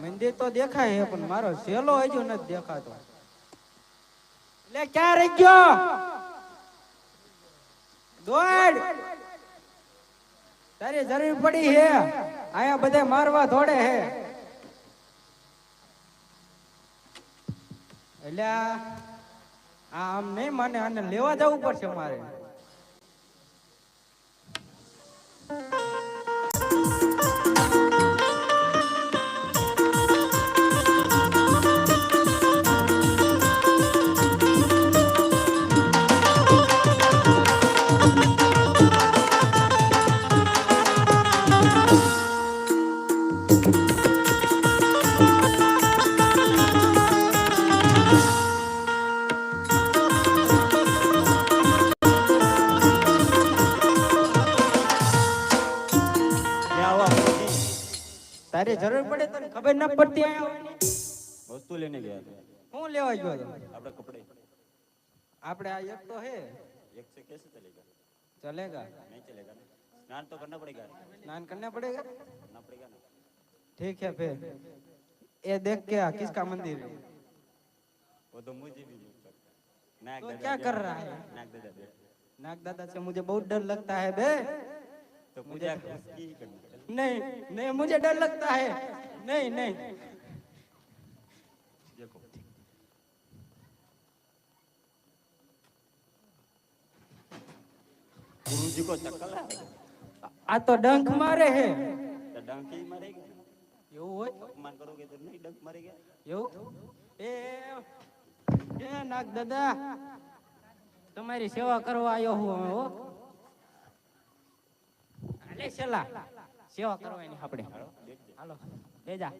મંદિર તો દેખાય પણ મારો સેલો હજુ નથી દેખાતો. એટલે ક્યાં રહી ગયો? દોડ, તારી જરૂર પડી હે. આયા બધા મારવા થોડે હે. એટલે આમ નહીં માને, આને લેવા જવું પડશે મારે. તારે જરૂર પડે તને ખબર ના પડતી? વસ્તુ લેને ગયા. હું લેવા ગયો તો? આપણે કપડે. આપણે આ એક તો હે. एक से कैसे चलेगा? चलेगा नहीं चलेगा ना. स्नान तो करना पड़ेगा. स्नान करना पड़ेगा? करना पड़ेगा ना. ठीक है फिर ये देख के किसका मंदिर है? वो तो मुझे भी नहीं पता. नाग तो दादा क्या कर रहा है? नाग दादा. नाग दादा से मुझे बहुत डर लगता है बे. तो मुझे उसकी ही करनी. नहीं नहीं मुझे डर लगता है. नहीं नहीं देखो गुरुजी को चक्कर है. आ तो डंक मारे है. तो डंक ही मारेगा. એવું હોય? अपमान करोगे तो नहीं डंक मारेगा. એવું એ નાગ દાદા તમારી સેવા કરવા આવ્યો હું હો. આલે સેલા સેવા કરવાની આપણે. હાલો બેજા.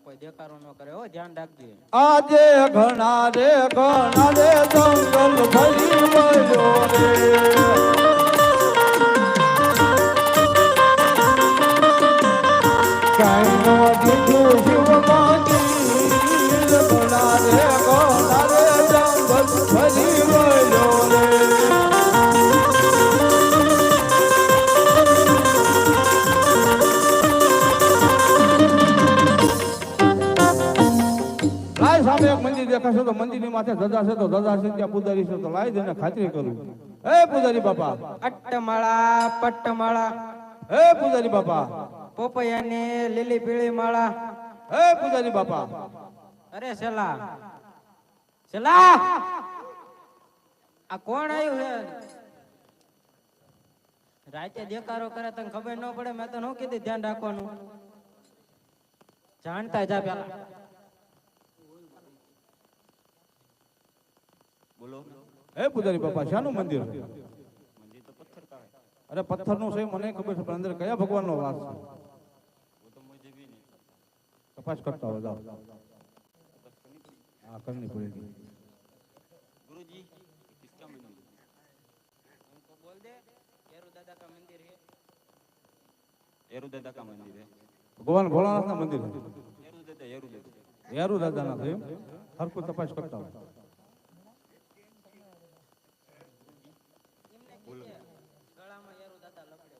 કોઈ દેખારો ન કરે હો, ધ્યાન રાખજે. આજે ઘણા રે જંગલ ભરી વયો રે. કાઈ નો દીધું શિવમાંથી. ઘણા રે જંગલ ભરી વયો રે. સામે એક મંદિર દેખાશે તો મંદિર ની માથે ધજા છે તો ધજા છે, ત્યાં પૂજારી છે તો લાવી દઈને ખાતરી કરું. હે પૂજારી બાપા. અટ્ટમાળા પટ્ટમાળા. હે પૂજારી બાપા. પોપૈયાની લીલી પીળી માળા. હે પૂજારી બાપા. અરે સેલા સેલા આ કોણ આવ્યું છે? રાતે દેકારો કરે તને ખબર ન પડે? મેં તો ન કીધું ધ્યાન રાખવાનું. જાણતા જા પેલા. બોલો. હે પૂજારી બાપા, શાનું મંદિર? મંદિર તો પથ્થર का है. અરે પથ્થર નું છે મને ખબર છે, પણ અંદર કયા ભગવાન નો વાસ છે? वो तो मुझे भी नहीं पता. તપાસ કરતા હો જાઓ. હા કરनी पड़ेगी. गुरुजी किसका मंदिर? उनको बोल दे केरू दादा का मंदिर है. एरू दादा का मंदिर है. ભગવાન ભોળાનાથ ના મંદિર છે. एरू दादा યારુ દાદા ના છે. હરકું તપાસ કરતા હો. ગળામાં યારુ દાદા લપડે.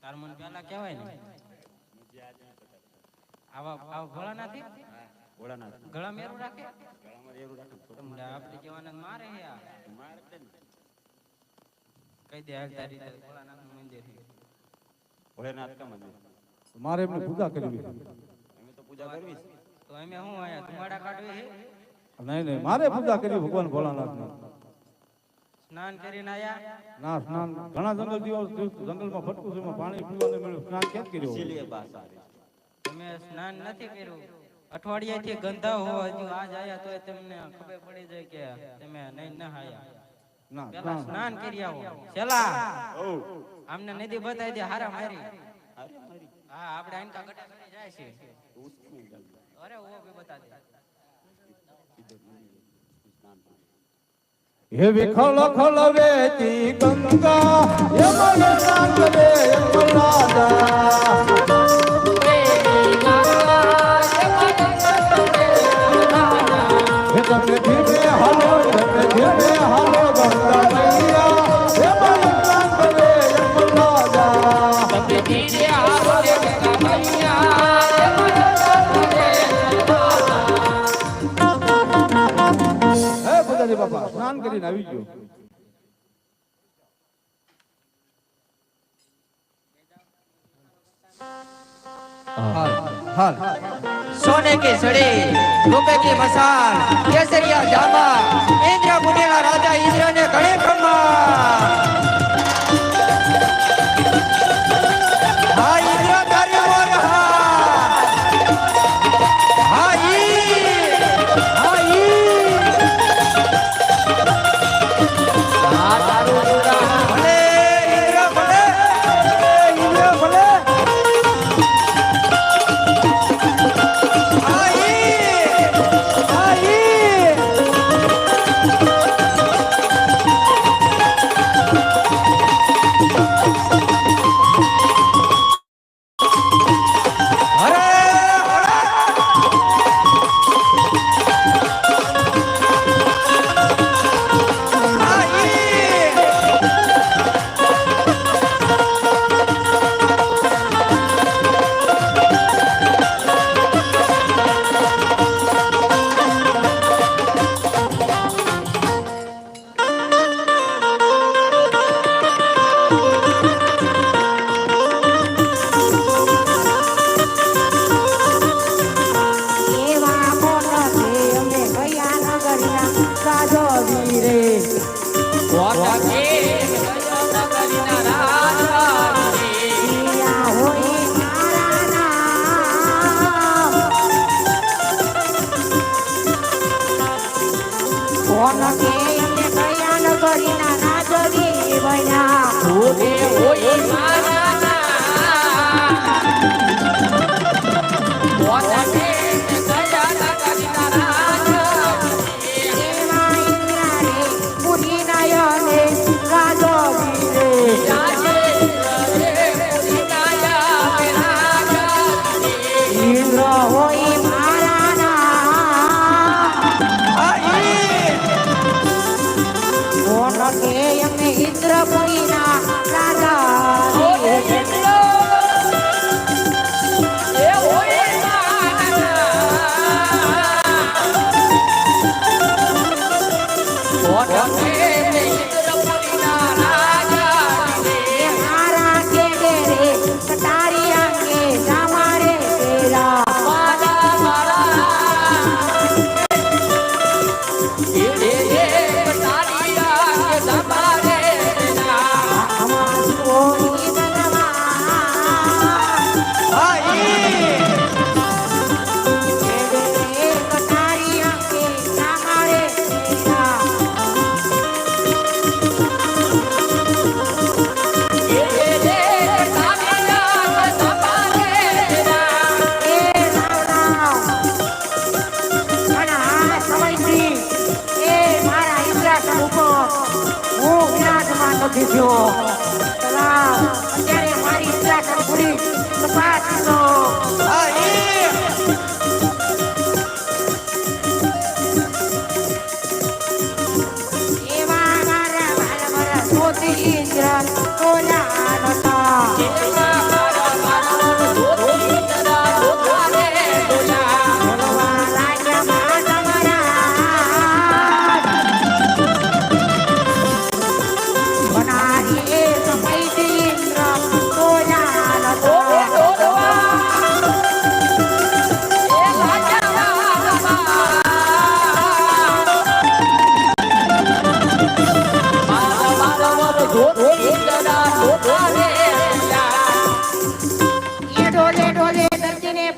તાર મન પેલા કહેવાય ને. मुझे आज नहीं पता. આવા ભોળાનાથી ભોળાનાથ ગળા મેરું રાખે ગળામાં એવું રાખે થોડું તમને આપણે જવાના મારે હે આ માર એટલે ને. કઈ દે હાલ તારી રીતે ભોળાનાથનું મંદિર છે. ભોળાનાથ કા મંદિર મારે એમને પૂજા કરવી છે. અમે તો પૂજા કરવી છે. તો અમે શું આયા ધુમાડા કાઢવી છે નહીં નહીં મારે પૂજા કરવી ભગવાન ભોળાનાથની. સ્નાન કરીને આયા ના સ્નાન ઘણા જંગલમાં ફટકું છે, એમાં પાણી પીવાનું મળ્યું, સ્નાન ક્યાં કર્યું? ઇસીલિए बात आ रही તમે સ્નાન નથી કર્યું અઠવાડિયાથી ગંધા હો હજુ આજ આયા તોય તમને ખબર પડી જાય કે તમે નહીં ના આયા ના પેલા સ્નાન સ્નાન કરી આવો છેલા ओ આમને નદી બતાવી દે હારા મારી अरे हमारी હા આપણે આઈનકા ગટા કરી જાય છે उसमें डाल दो। અરે ઓ ભી બતા દે इधर नहीं स्नान पानी હે વિખલ ખલ વેતી ગંગા હે મન નાગ રે મલાદા હે તમે ધીમે હાલો ગંગા મૈયા હે મન નાગ રે મલાદા હે પૂજારી બાપા સ્નાન કરીને આવી ગયો. હાલ सोने की सड़ी रुपए की मसाल केसरिया जामा इंद्र मुनि ना राजा इंद्र ने गणे ब्रह्मा हाँ इंद्र कार्य हो रहा हाँ भले इंद्र भले इंद्र भले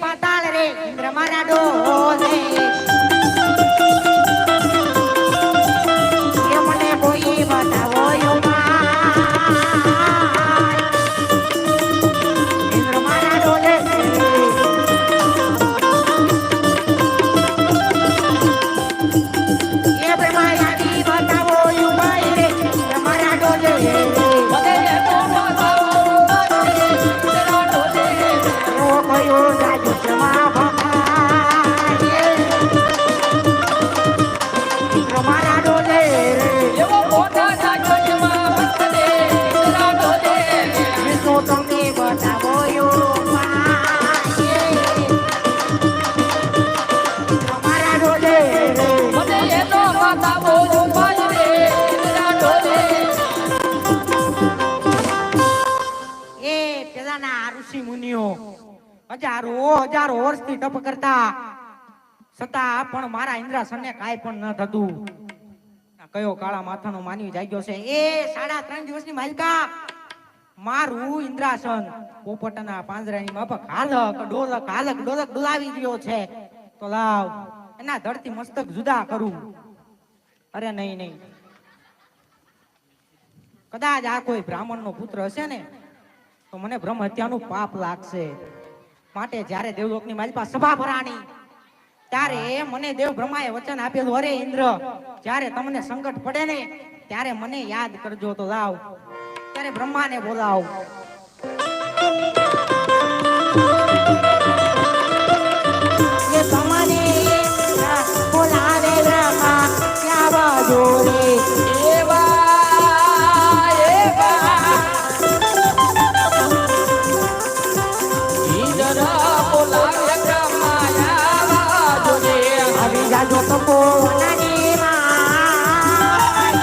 પાતાળ રે ઇન્દ્ર મારા ડોલે એ મને કોઈ બતાવો ઇન્દ્ર મારા ડોલે એ બ્રહ્માયાની બતાવો યુમાઈ રે ઇન્દ્ર મારા ડોલે કયો જાજુ જમા ભમાય મારા ડોલે એવો મોટા જાજુ જમા ભમદે મારા ડોલે વિષ્ણુ તમને બતાવો યો મારા ડોલે મને એનો બતાવો યો રે મારા ડોલે એ પેલાના ઋષિ મુનિઓ હજારો વર્ષથી તપ કરતા છતાં પણ મારા ઇન્દ્રાસનને કાંઈ પણ ન થતું. કયો કાળા માથાનો માનવી જાગ્યો છે એ 3.5 દિવસની માલિકા મારું ઇન્દ્રાસન પોપટના પાંજરાની માફક હાલક ડોલક ડોલાવી રહ્યો છે તો લાવ એના ધડથી મસ્તક જુદા કરું. અરે નહીં કદાચ આ કોઈ બ્રાહ્મણનો પુત્ર હશે ને તો મને બ્રહ્મ હત્યાનું પાપ લાગશે. માટે જ્યારે દેવલોકની માલિકા સભા ભરાણી ત્યારે મને દેવ બ્રહ્માએ વચન આપેલું અરે ઇન્દ્ર જ્યારે તમને સંકટ પડે ને ત્યારે મને યાદ કરજો તો લાવ ત્યારે બ્રહ્માને બોલાવ. એ તમને બોલાવે બ્રહ્મા ક્યાં બાજુ રે જાજો તો કોનાની માં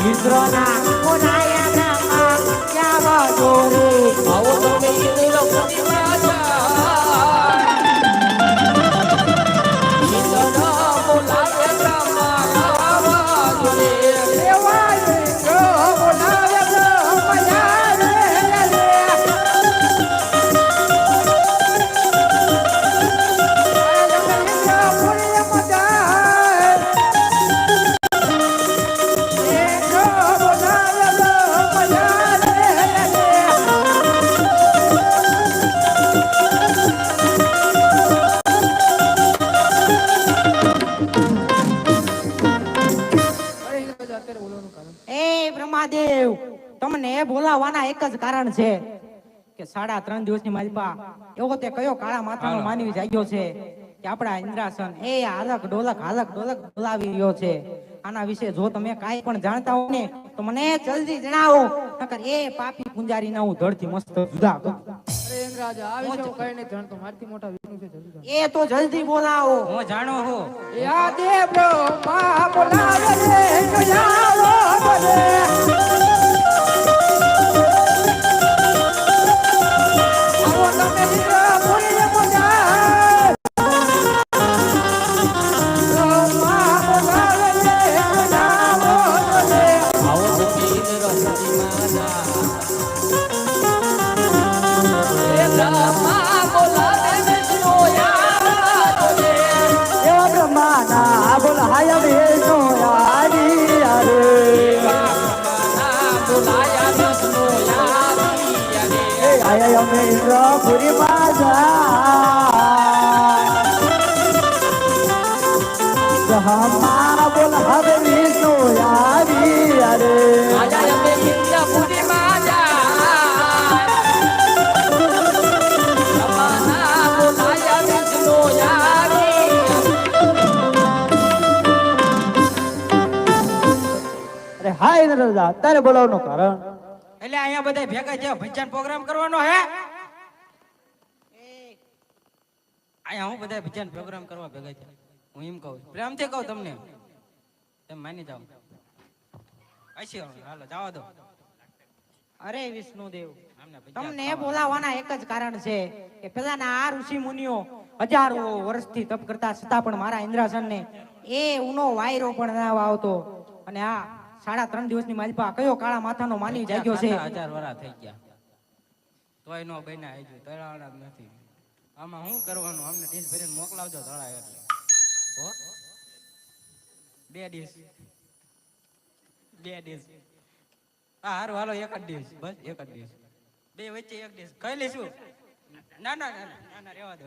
ઇન્દ્રના કોનાયા બ્રહ્મા ક્યાં બાજુ રે આવો તમે ઇન્દ્ર પ્રતિમા ઇન્દ્રના બોલાવ્યા બ્રહ્મા બાજુ રે દેવાય ઇન્દ્ર બોલાવ્યા બ્રહ્મા રે બ્રહ્માદેવ તમને બોલાવવાના એક જ કારણ છે કે 3.5 દિવસની માલિકા એવો તે કયો કાળા માથાનો માનવી જાગ્યો છે કે આપણા ઇન્દ્રાસન એ હાલક ડોલક બોલાવી રહ્યો છે. આના વિશે જો તમે કાંઈ પણ જાણતા હો ને તો મને જલ્દી જણાવો નકર એ પાપી પુંજારી ના હું ધડથી મસ્ત જુદા કરું. અરે ઇન્દ્રાજ આ વિશે કઈ નહીં જાણતો મારથી મોટા વિષ્ણુ છે જલ્દી એ તો જલ્દી બોલાવો. હું જાણો હું યા દેવ બ્રહ્મા બોલાવે રે કયાવો બોલે આવો તમે ઇન્દ્ર બોલીને બોલાય બ્રહ્મા બોલાવે રે કયાવો બોલે આવો તમે ઇન્દ્ર પ્રતિમા બ્રહ્મા બોલાવે વિષ્ણુ યા બોલે એ બ્રહ્મા ના બોલાય વિષ્ણુ યારી રે બોલાયા વિષ્ણુ યારી રે આયા અમે ઇન્દ્રપુરી બાજા બ્રહ્મા બોલાવે વિષ્ણુ યારી રે આયા અમે ઇન્દ્રપુરી બાજા હા ઇન્દ્રજા તારે બોલાવવાનું કારણ એટલે અહીંયા બધા ભેગા છે ભજન પ્રોગ્રામ કરવાનો હે અહીંયા હું બધા ભજન પ્રોગ્રામ કરવા ભેગા છે. હું એમ કહું પ્રેમથી કહું તમને તમે માની જાઓ. હાલો જવા દો. અરે વિષ્ણુદેવ તમને બોલાવવાના એક જ કારણ છે કે પેલાના આ ઋષિ મુનિઓ હજારો વર્ષથી તપ કરતા છતાં પણ મારા ઇન્દ્રાસનને એ ઉનો વાયરો પણ ના આવતો. અને આ 3.5 દિવસની માલિકા કયો કાળા માથાનો માનવી જાગ્યો છે. 1000 વર્ષ થઈ ગયા તોય નો બન્યા આવજો તળાવાના જ નથી આમાં શું કરવાનું અમને ડીશ ભરીને મોકલાવજો તળા એટલે હો 2 ડીશ હારું હાલો એક જ ડીશ બસ એક જ ડીશ બે વચ્ચે એક ડીશ ખાઈ લઈશું ના ના ના ના ના રહેવા દો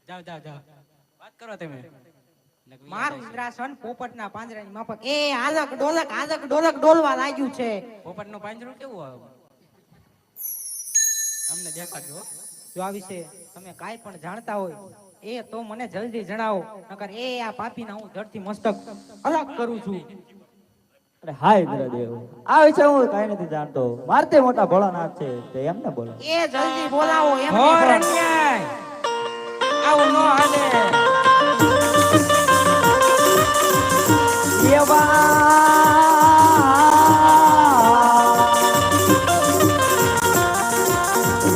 જાઓ જાઓ જાઓ વાત કરો તમે મારું ઇન્દ્રાસન પોપટના પાંજરાની માફક એ હાલક ડોલક ડોલવા લાગ્યું છે. પોપટનું પાંજરું કેવું આવે અમને દેખાડજો જો આ વિશે તમે કાંઈ પણ જાણતા હોય એ તો મને જલ્દી જણાવો નકર એ આ પાપીના હું ધરતી મસ્તક અલગ કરું છું. અરે હાય ઇન્દ્રદેવ, આ વિશે હું કાંઈ નથી જાણતો. મારતે મોટા ભોળાનાથ છે તે એમને બોલો. એ જલ્દી બોલાવો એમ ઘોર અન્યાય આવું નો હાલે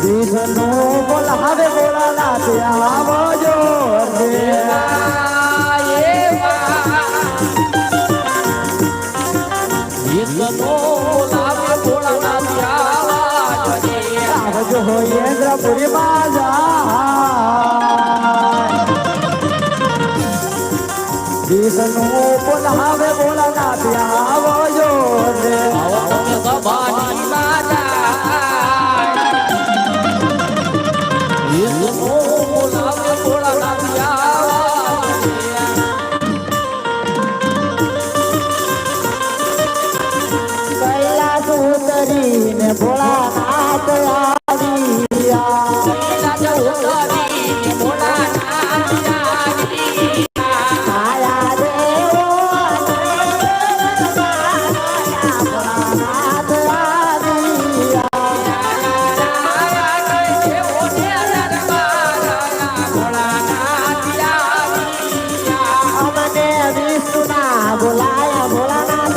વિષ્ણુ બોલાવે ભોળાનાથ આવજો આવજો ઇન્દ્રપુરી માં વિષ્ણુ બોલાવે ભોળાનાથ આવજો કૈલાસ ઉતરીને ભોળાનાથ આવ્યા આયા દેવો ભોળાનાથ આવ્યા અમને વિષ્ણુના બોલાયા ભોળાનાથ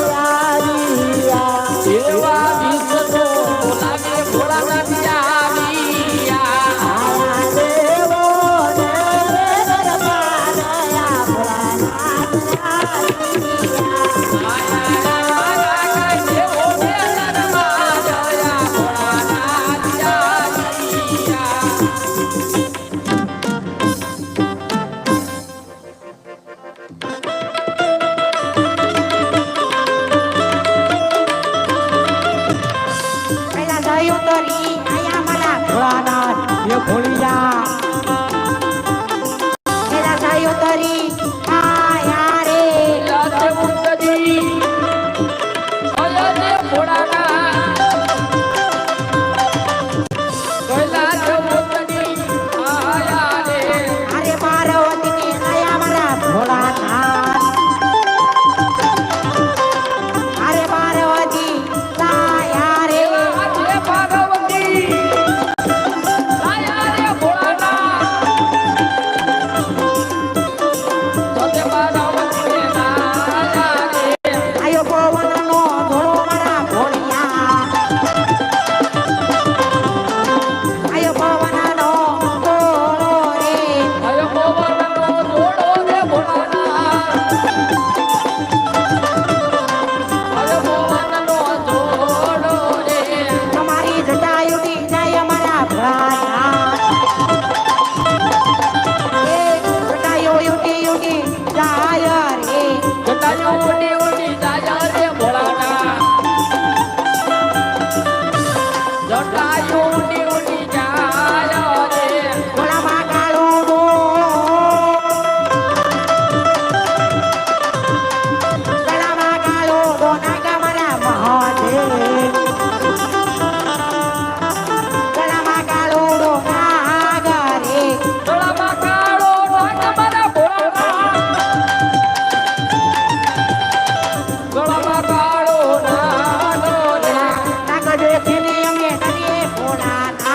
ભોળાનાથ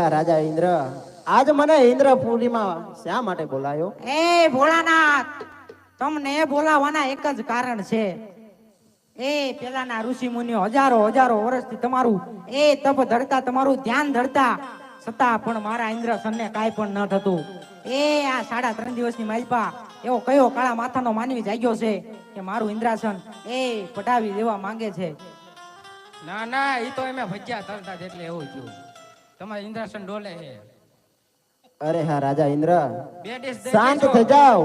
હા રાજા ઇન્દ્ર, આજ મને ઇન્દ્રપુરીમાં શા માટે બોલાયો? એ ભોળાનાથ, તમને બોલાવવાના એક જ કારણ છે. એ પેલાના ઋષિ મુનિઓ હજારો વર્ષથી તમારું એ તપ ધરતા, તમારું ધ્યાન ધરતા, છતાં પણ મારા ઇન્દ્રસનને કાંઈ પણ ન થતું. એ આ 3.5 દિવસની માલપા એવો કયો કાળા માથાનો માનવી જાગ્યો છે કે મારું ઇન્દ્રાસન એ પટાવી દેવા માંગે છે. ના ના, ઈ તો એમે ભજ્યા તરતા જ એટલે એવું થયું. તમારે ઇન્દ્રાસન ડોલે છે. અરે હા રાજા ઇન્દ્ર, 2 ડિશ દઈ શાંત દેજો. થઈ જાઓ.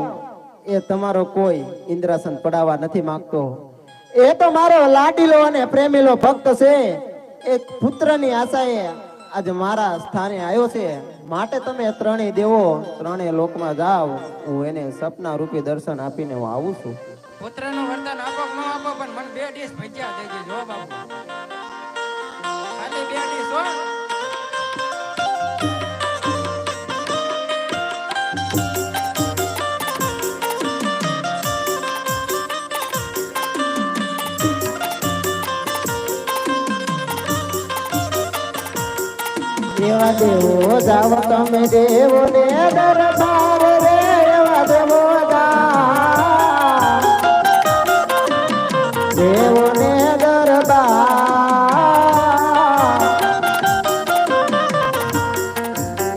એ તમારો કોઈ ઇન્દ્રાસન પડાવવા નથી માંગતો. એ તો મારો લાડીલો અને પ્રેમીલો ભક્ત છે. એક પુત્રની આશાએ આજે મારા સ્થાને આવ્યો છે. માટે તમે ત્રણેય દેવો ત્રણેય લોકમાં જાઓ. હું એને સપના રૂપી દર્શન આપીને હું આવું છું. પુત્રનું વરદાન આપો કે ન આપો, પણ મને 2 ડિશ ભજ્યા દઈ દેજો હો બાપુ. ખાલી 2 ડિશ હો. એવા દેવો જાવ તમે દેવો ને દરબાર રે, એવા દેવો જાવ દેવો ને દરબાર.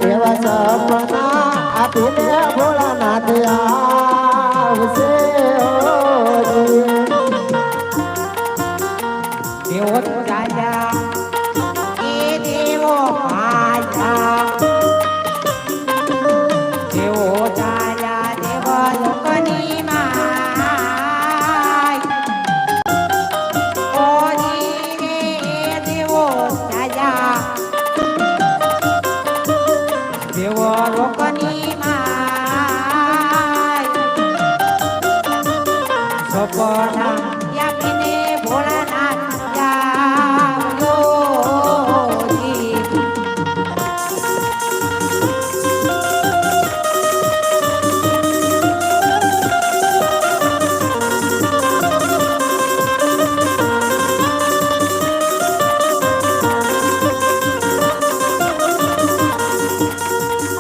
એવા સપના આપીને ભોળાનાથ આવશે. દેવો ચાલ્યા, એ દેવો પાછા, દેવો ચાલ્યા દેવ લોકની માય. ઓ જીવે દેવો ચાલ્યા, દેવો લોકની માય. સપના આપીને ભોળાનાથ આવજો જી.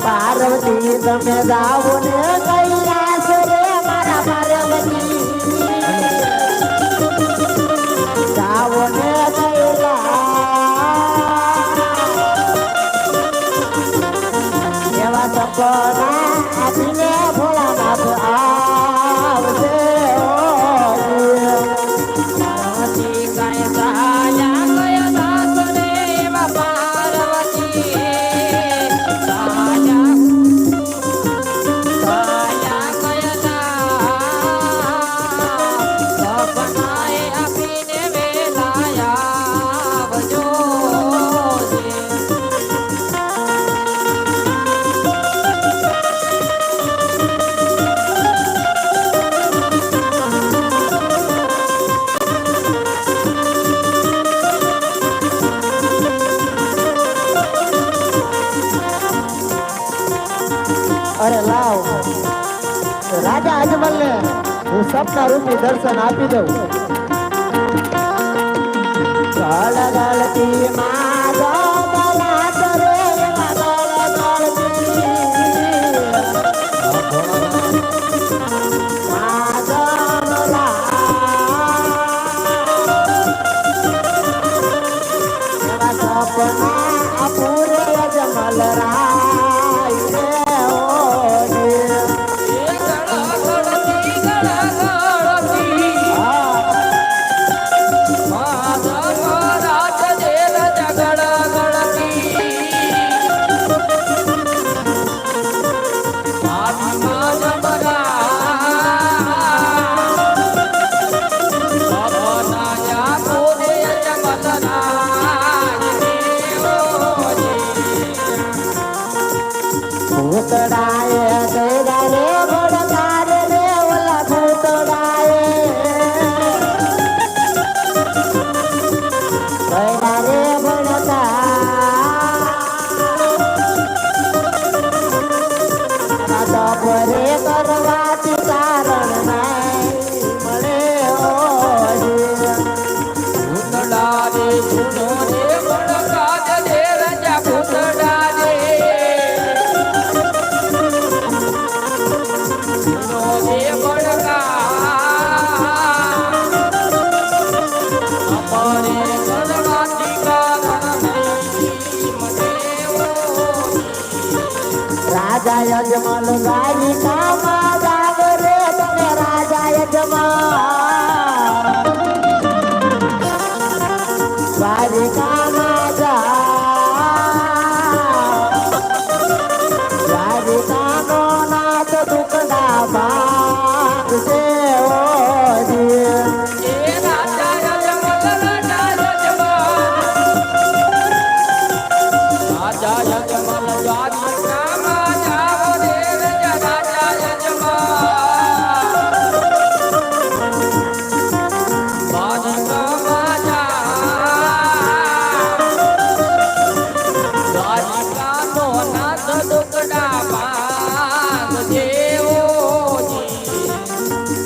પાર્વતી તમે જાઓ ને કૈલાસ રે, મારા પાર્વતી જાઓ ને કૈલાસ. એવા સપના આપીને ભોળાનાથ આવશે. પાર્વતી કરે સાયા કયા દાસને એવા પાર્વતી સાયા સાયા કયા સપનાએ આપીને વેલાયા આવજો જી. અરે લાવ રાજા અજમલ ને હું સપના રૂપી દર્શન આપી દઉં. ગળગળતી માં ગળગળાટ રે, એવા ગળગળતી માં ગળગળાટ. એવા સપના પૂરે અજમલ રાય રે. ગળગળતી ગળગળતી હા રાજા યજમાન દ્વારિકામાં જાવ રે તમે રાજા યજમાન દ્વારિકામાં જાવ દ્વારિકાનો નાથ દુખડા ભાંગશે ઓજી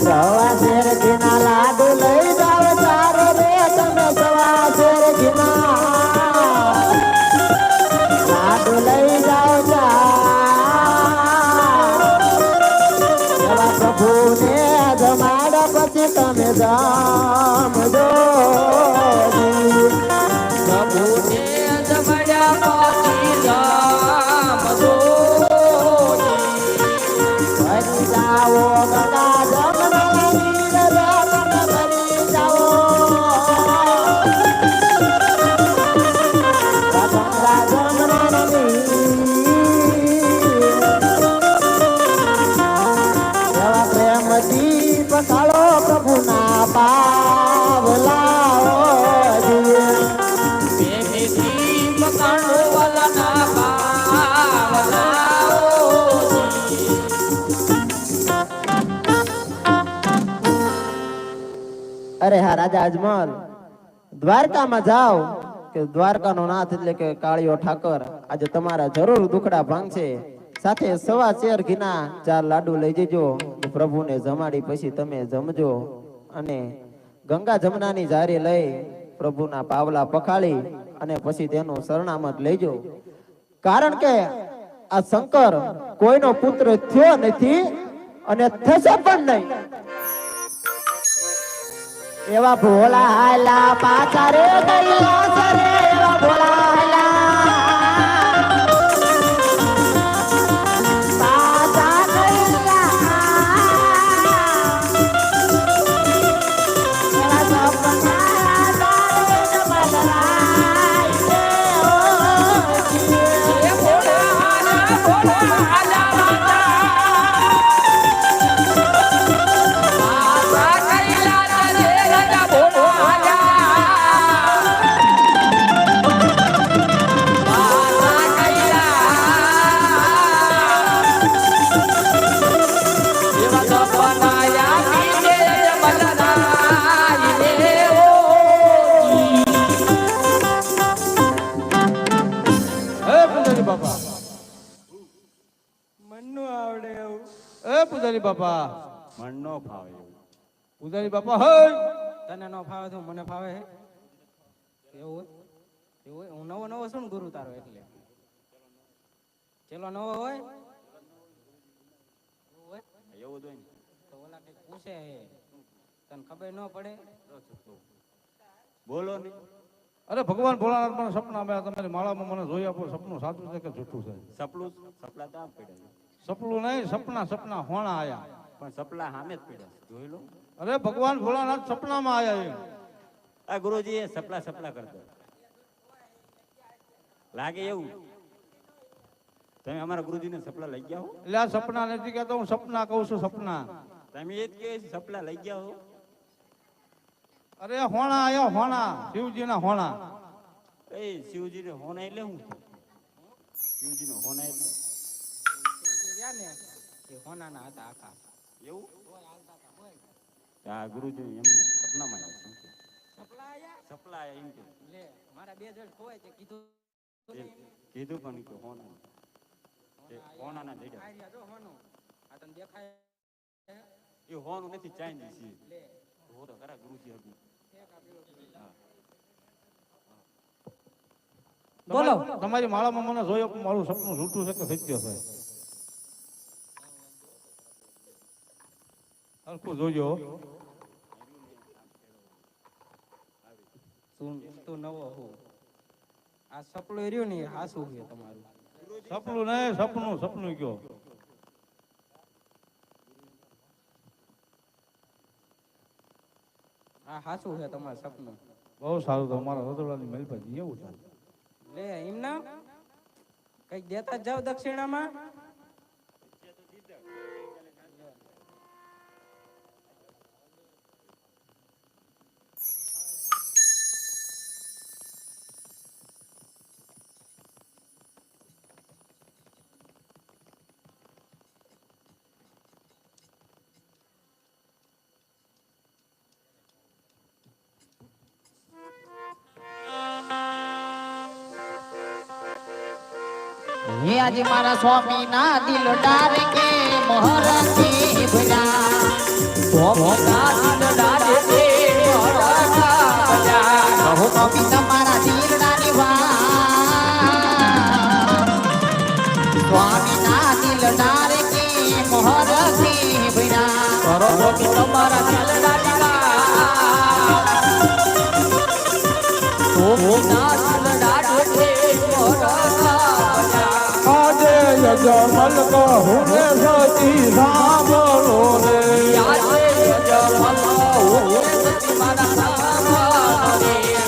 સવા શેર ઘીના લાડુ લઈ જાવ ચાર રે તમે સવા શેર ઘીના લાડુ લઈ જાવ ચાર એવા પ્રભુને જમાડ પછી તમે જમજો પ્રભુને જમાડ્યા પછી જમજો ભરી જાઓ ગંગા જમના નીર રે તમે ભરી જાઓ ગંગા જમના નીર એવા પ્રેમથી પસાળો પ્રભુના પાવલાઓ પ્રેમથી પસાળો વાલાના પાવલાઓ અરે હા રાજા અજમલ દ્વારકામાં જાઓ કે દ્વારકાનો નાથ એટલે કે કાળિયો ઠાકર આજે તમારા જરૂર દુખડા ભાંગશે સાથે સવા શેર ઘીના 4 લાડુ લઈ જજો પ્રભુને જમાડી પછી તમે જમજો અને ગંગા જમનાની જારી લઈ પ્રભુના પાવલા પખાળી અને પછી તેનું શરણામત લેજો કારણ કે આ શંકર કોઈનો પુત્ર થયો નથી અને થશે પણ નહીં એવા ભોળા હાલા પાછા રે ગયેલા છે રે એવા ભોળા હાલા પાછા ગયેલા એવા સપના તારે જમદરાય છે ઓ ભોળા હાલા પૂજારી બાપા મન નો ફાવે એવું. પૂજારી બાપા હે તને ન ફાવે તો મને ફાવે હે એવું હોય એવું હોય હું નવો નવો છું ને ગુરુ તારો એટલે ચેલો નવો હોય એવું જ હોય ને. તો ઓલા કઈક પૂછે તને ખબર ન પડે બોલો ને. અરે ભગવાન ભોળાનાથ મને સપના આવ્યા તમારી માળામાં મને જોઈ આપો સપનું સાચું છે કે જૂઠું છે સપલું સપલા તો આમ પડ્યા સપનું નહીં સપના હોણા આયા પણ સપલા સામે જ પડ્યા જોઈ લો. અરે ભગવાન ભોળાનાથ સપનામાં આયા એમ આ ગુરુજી એ સપલા કરતો લાગે એવું. તમે અમારા ગુરુજીને સપલા લઈ ગયા હો. એટલે આ સપના નથી કહેતો હું સપના કહું છું સપના તમે એ જ કહે છે સપલા લઈ ગયા હો. અરે હોણા આયા હોણા શિવજીના હોણા એ શિવજીને હોના એટલે શું? શિવજીનો હોના એટલે રહ્યા ને એ હોનાના હતા આખા એવું. આ ગુરુજી એમને સપનામાં આવ્યા છે. સપલા આયા સપલા આયા એમ કે લે મારા બે જણ ખોવાય છે કીધું કીધું પણ કે હોના હોનાના દેડા આ રહ્યા જો હોનું આ તને દેખાય એ હોનું નથી ચાઇનીઝ છે. લે હો તો ખરા ગુરુજી હતું. બોલો. તમારી માળામાં મને જોયો પણ મારું સપનું જૂઠું છે કે સત્ય છે હરખું જોજો તું નવો હું આ સપલું રહ્યું ને એ હાસું છે તમારું. સપનું નહીં, સપનું સપનું કયો. આ હાસું છે તમારું સપનું. બહુ સારું તો અમારા રતોડાની મહેલ પર એવું છે. લે એમ ના કઈક દેતા જ જાવ દક્ષિણામાં. હે આજે મારા સ્વામી ના દિલ ડાર કે મોહર કે ભજા સ્વામી ના દિલ ડાર કે મોહર ભજા કહો સ્વામી તમારા દિલ ડાની વાત સ્વામી ના દિલ ડાર કે મોહર કે ભજા કરો સ્વામી તમારા દિલ ડાની વાત સ્વામી ના દિલ ડાર કે મોહર આજે યજમલ કહું રે સતી સાંભળો રે.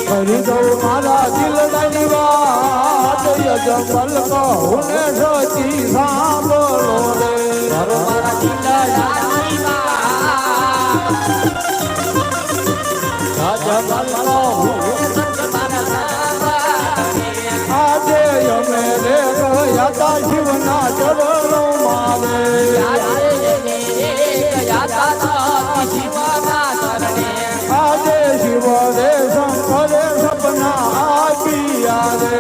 કરી દઉં મારા દિલની વાત યજમલ કહું રે સતી સાંભળો રે. આજે અમે રે ગયા તા શિવના ચરણો મારે. આજે શિવ રે શંકરે સપના આપ્યા રે.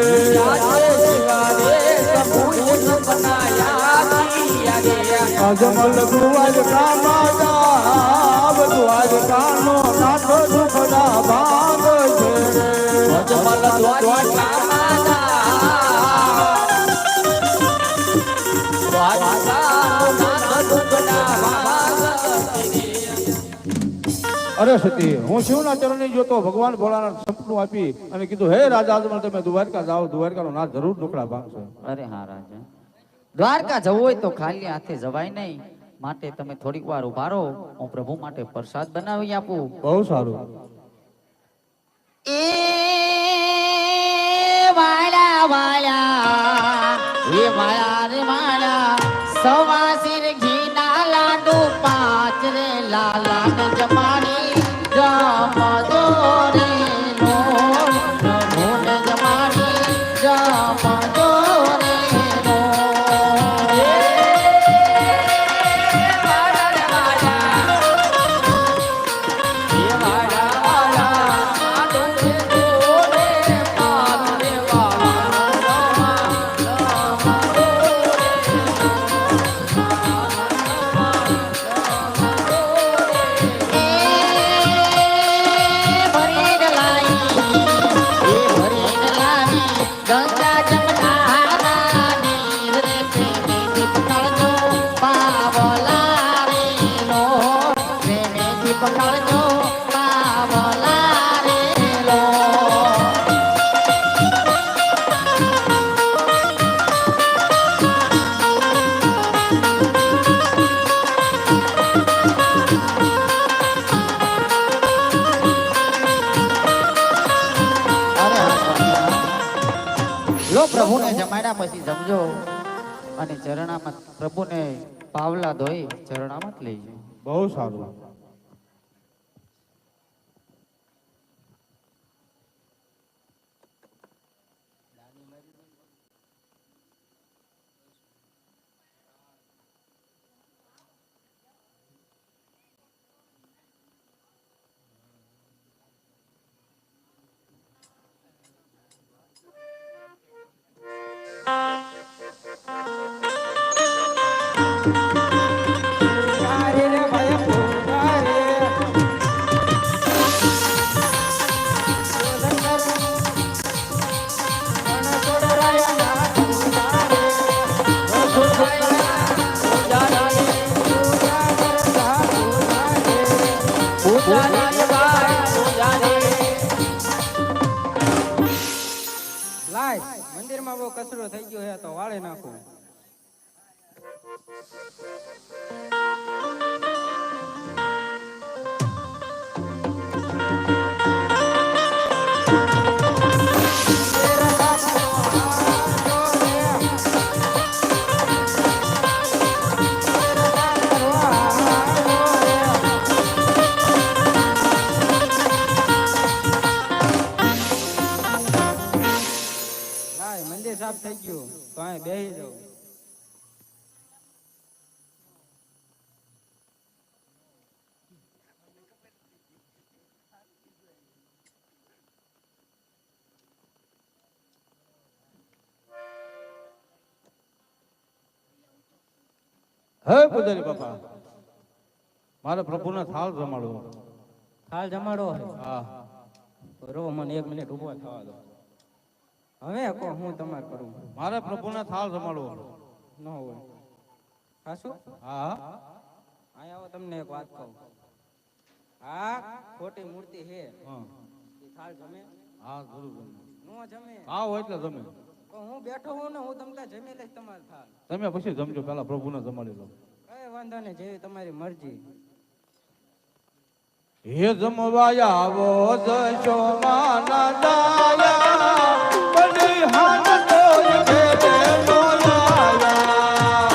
અજમલ દ્વારકામાં જાવ દ્વારકાનો નાથ દુખડા ભાગ છે રે. અજમલ દ્વારકામાં અરે સતી હું શિવના ચરણની જોતો ભગવાન ભોળાનાથ સપનું આપી અને કીધું હે રાજા અજમલ તમે દ્વારકા જાઓ દ્વારકાનો નાથ જરૂર ટુકડા ભાગશે. અરે હા રાજા દ્વારકા જવું હોય તો ખાલી હાથે જવાય નહીં માટે તમે થોડીક વાર ઉભા રહો હું પ્રભુ માટે પ્રસાદ બનાવી આપું. બહુ સારું. એ વાળા વાળા એ વાળા રે વાળા સવા સિર ઘીના લાડુ પાંચ રે લાલા ને જમાડી જમદો રે નો પ્રભુને જમાડી જમદો રે નો. પ્રભુને જમાડ્યા પછી જમજો અને ચરણામાં પ્રભુને પાવલા ધોઈ ચરણામાં જ લેજો. બહુ સારું. મંદિરમાં બહુ કચરો થઈ ગયો હે તો વાળે નાખું. લાય મંદિર સાફ થઈ ગયું તો અહીં બેસી જાઉં. હે પૂજારી બાપા, મારે પ્રભુને થાળ જમાડવો. થાળ જમાડો હે. હા, રો મને 1 મિનિટ ઊભો થવા દો. હવે કો હું તમારે કરું? મારે પ્રભુને થાળ જમાડવો. ન હોય હાસુ? હા, અહીંયા આવો તમને એક વાત કહું. આ ખોટી મૂર્તિ હે. હા, ઈ થાળ જમે? હા, જરૂર જમે. નો જમે? હા હોય એટલે જમે. તો હું બેઠો હું ને હું તમને જમી લઈશ તમારે થાળ. તમે પછી જમજો, પેલા પ્રભુને જમાડી લો. કઈ વાંધો નહીં, જેવી તમારી મરજી. હે જમવા આવો જશો માના દાયા, બની હાથ તોય ભેટે નો લાયા.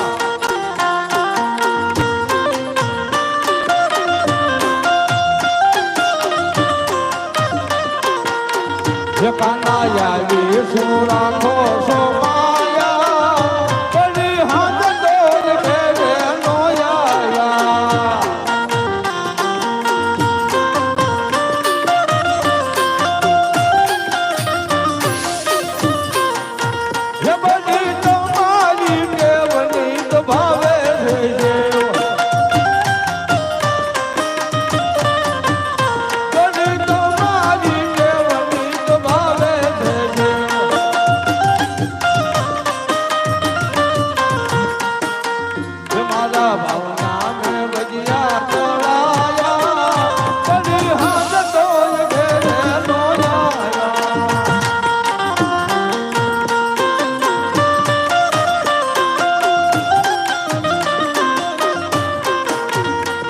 હે કાના આવી શું રાખો છો માયા, બની હાથ તોય ભેટે નો લાયા. હે બની તમારી કેવની તો ભાવે છે, બની તમારી કેવની તો ભાવે છે. હે મારા ભાવના મેં ભજિયા તોડાયા, બની હાથ તોય ઘેરે નો આયા.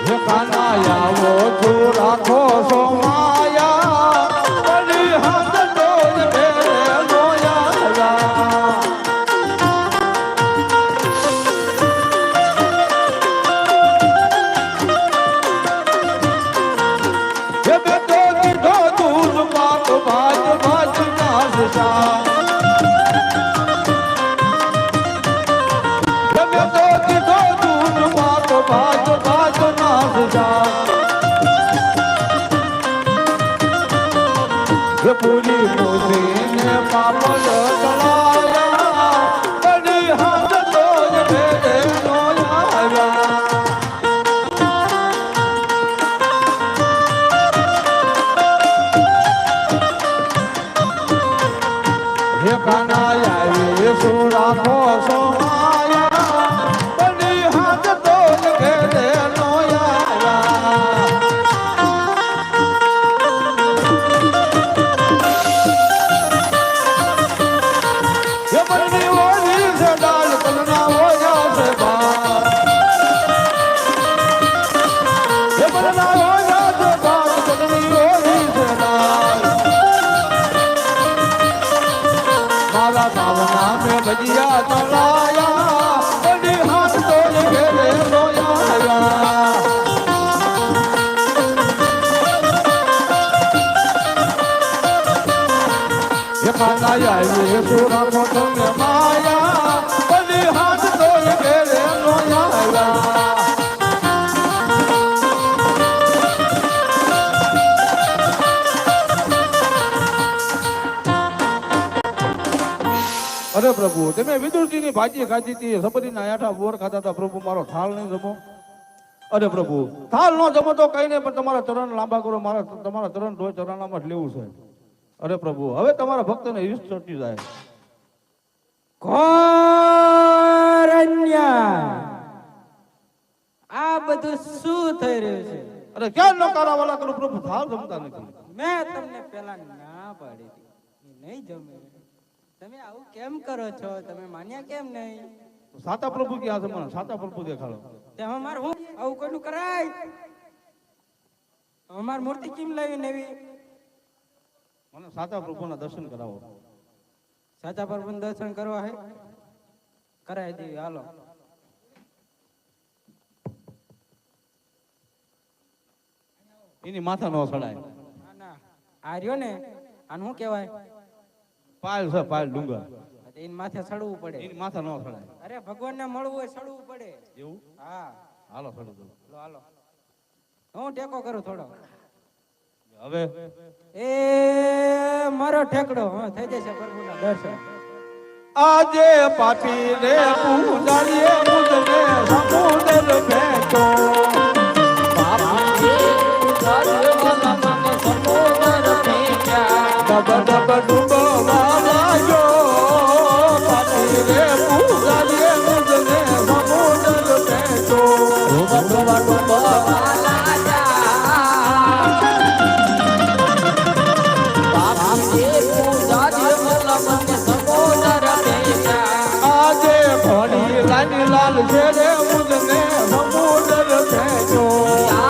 હે કાના આવો છું રાખો છો માયા, બની હાથ તોય ઘેરે નો આયા. હે બેટો દીધો દૂધ પાક ભાજ ભાજ નાસતા, હે બેટો દીધો દૂધ પાક ભાજ ભાજ નાસતા. હે પૂરી મોસીને પાપડ તળાયા, બની હાથ તોય ભેટે નો આવ્યા. હે કાના આવી શું રાખો છો માયા, બની હાથ તોય ઘેરે નો આયા. હે બની ઓલી છે ડાળ તલના ઓયા છે બાર, હે બના ઓયા છે બાર તલની ઓલી છે ડાળ. મારા ભાવના મેં ભજિયા તળાયા, બની હાથ તોય ઘેરે નો આયા. હે કાના આવી શું રાખો તમે માયા, બની હાથ તોય ઘેરે નો આયા. અરે પ્રભુ, તમે વિદુરજીની ભાજી ખાધી હતી, સબરીના આઠા બોર ખાધા હતા. પ્રભુ મારો થાળ નહીં જમો. અરે પ્રભુ, થાળ ન જમો તો કઈ નહીં, પણ તમારા ચરણ લાંબા કરો. મારા તમારા ચરણ ધોઈ ચરણામાં જ લેવું છે. અરે પ્રભુ, હવે તમારા ભક્તને ઈશ ચડતી જાય. ઘોર અન્યાય. આ બધું શું થઈ રહ્યું છે? અરે ક્યાં નકારા વાળા કરું પ્રભુ, થાળ જમતા નથી. મેં તમને પેલા ના પાડી હતી, ઈ નહીં જમે. તમે આવું કેમ કરો છો? તમે માન્યા કેમ નહીં? સાતા પ્રભુ ક્યાં છે? મને સાતા પ્રભુ દેખાડો. તે અમાર હું આવું કોઈનું કરાય? અમાર મૂર્તિ કેમ લાવી નવી? મને સાતા પ્રભુના દર્શન કરાવો. સાચા પ્રભુ દર્શન કરવા હે કરાવી દેવી. હાલો. એની માથા નો સડાય. ના ના આ રહ્યો ને આને શું કહેવાય? પાલ છે, પાલ ડુંગર. એની માથે ચડવું પડે. એની માથા નો સડાય. અરે ભગવાનને મળવું હોય ચડવું પડે. એવું? હા હાલો સડી દો. હાલો હું ટેકો કરું થોડો. હવે એ મારો ઠેકડો હા થઈ જશે પ્રભુના દર્શન. આજે પાછી રે પૂજારીએ મુજને સમુદ્ર ભેટો